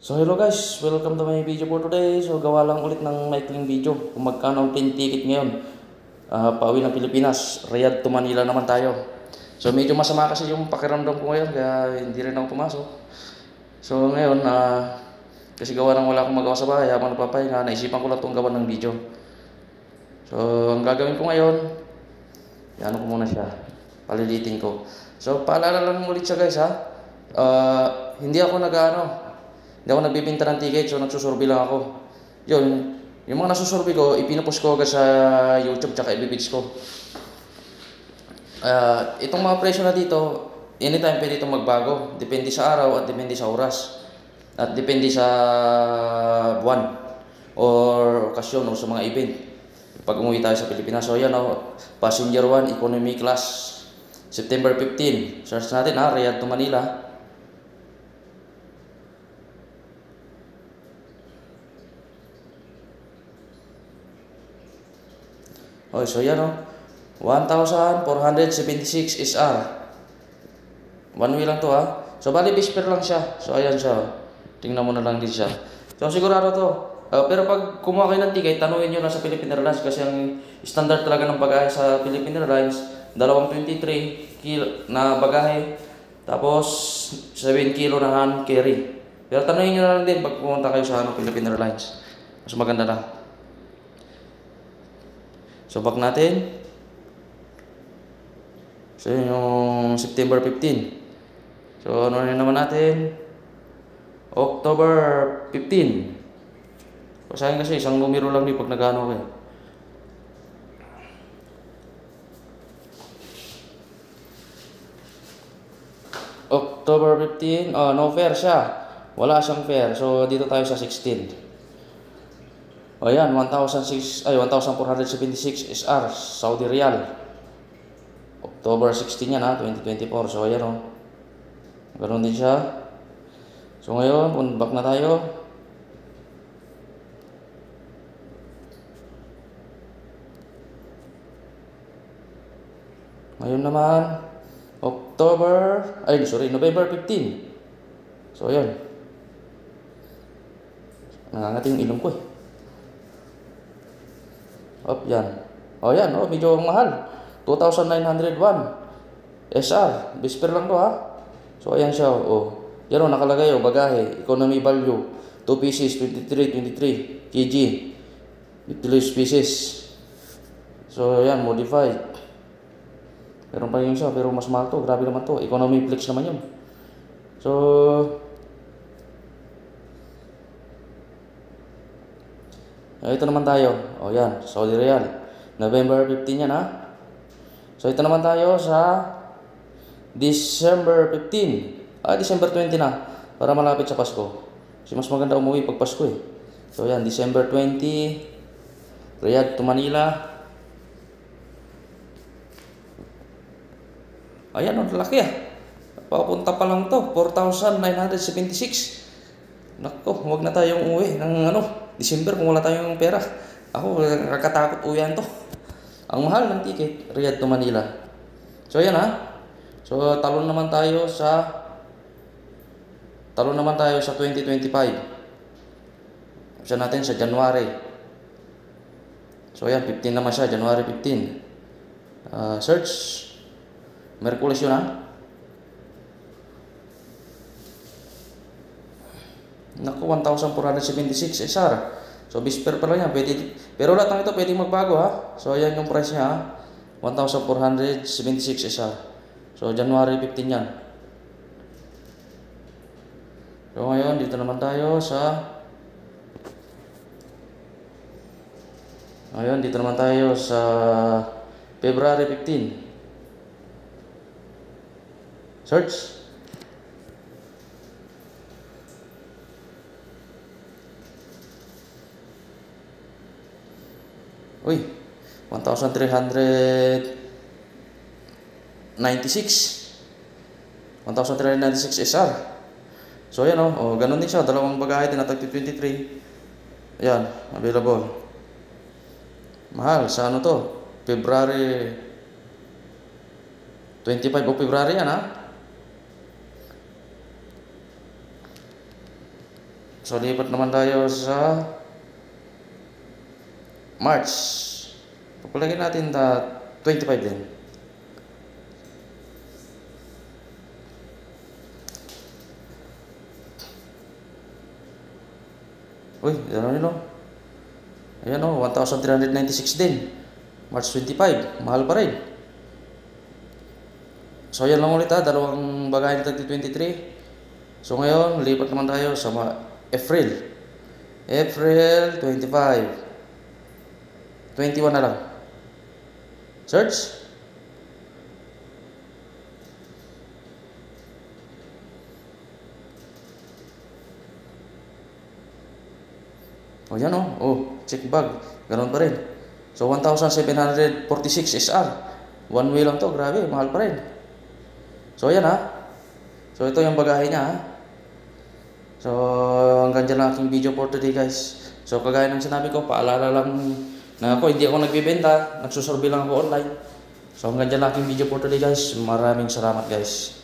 So hello guys, welcome to my video for today. So gawa lang ulit ng maikling video kung magkano ang plane ticket ngayon. Pauwi ng Pilipinas, Riyadh to Manila naman tayo. So medyo masama kasi yung pakiramdam ko ngayon kaya hindi rin ako pumasok. So ngayon, kasi gawa ng wala akong magawa sa bahay habang napapahinga, naisipan ko lang itong gawa ng video. So ang gagawin ko ngayon, ano ko muna siya, palilitin ko. So paalala lang ulit siya guys ha. Hindi ako hindi ako nagbibenta ng ticket, so nagsusurvey lang ako. Yun, yung mga nasusurvey ko, ipinopost ko agad sa YouTube tsaka ibibits ko. Itong mga presyo na dito, anytime pwede itong magbago. Depende sa araw at depende sa oras. At depende sa buwan or okasyon o sa mga event. Pag umuwi tayo sa Pilipinas, so yan passenger 1, economy class. September 15, search natin Riyadh to Manila. Okay, so yan 1,476 SR. One way lang to So bali bisper lang siya. So ayan siya. Tingnan mo na lang din siya. So sigurado to. Pero pag kumuha kayo ng ticket, tanungin nyo na sa Philippine Airlines kasi ang standard talaga ng bagahe sa Philippine Airlines, 23 kilo na bagahe, tapos 7 kilo na hand carry. Pero tanungin nyo na lang din pag pumunta kayo sa Philippine Airlines. Mas maganda na. So back natin. So yun yung September 15. So ano rin naman natin? October 15. So sayang kasi isang numero lang din pag nagano kayo. October 15, no fare siya. Wala siyang fare. So dito tayo sa 16. O yan, 1,476 SR, Saudi Riyal. October 16 yan 2024. So ayan Ganoon din siya. So ngayon, back na tayo. Ngayon naman, November 15. So ayan. Nangangating yung ilong ko yan. Medyo mahal. 2,901 SR. Bisper lang to So ayan siya Yan nakalagay bagahe, economy value, 2 pieces, 23 kg. Utilized pieces. So ayan, modified. Meron pa yung siya, pero mas mahal to. Grabe naman to. Economy flex naman yun. So ito naman tayo. Yan, Saudi Riyal. November 15 yan So ito naman tayo sa December 15. December 20 na. Para malapit sa Pasko. Kasi mas maganda umuwi pag Pasko So yan, December 20. Riyadh to Manila. Ayan laki Papunta pa lang to. 4,976. Nako, huwag na tayong umuwi ng December kung wala tayong pera. Ako, nakakatakot uwian to. Ang mahal ng ticket, Riyadh to Manila. So yan So talon naman tayo sa 2025. Siya natin sa January. So yan, 15 naman siya, January 15. Search. Merkulis yun Naku, 1,476 SR. So bisper pa lang yan, pwede. Pero lahat ng ito pwede magbago So ayan yung price niya 1,476 SR. So January 15 yan. So ngayon dito naman tayo sa February 15. Search. Uy, 1,396 SR. So ayan ganun din siya. Dalawang bagahe din na 23. Ayan, available. Mahal, sa to? February 25 o February yan So, lipat naman tayo sa March. Papalagay natin na 25 din. Uy, ano nyo? Ayan o, 1,396 din. March 25, mahal pa rin. So, yan lang ulit dalawang bagay na 2023. So, ngayon, lipat naman tayo sa April. April 25. 21 na lang. Search. O yan o. Oh, check bag. Ganon pa rin. So 1,746 SR. One way lang to. Grabe, mahal pa rin. So yan So ito yung bagahe niya So hanggang dyan lang aking video for today guys. So kagaya ng sinabi ko, paalala lang na hindi ako nagbibenta. Nagsusurvey lang ako online. So hanggang dyan lang aking video for today guys. Maraming salamat guys.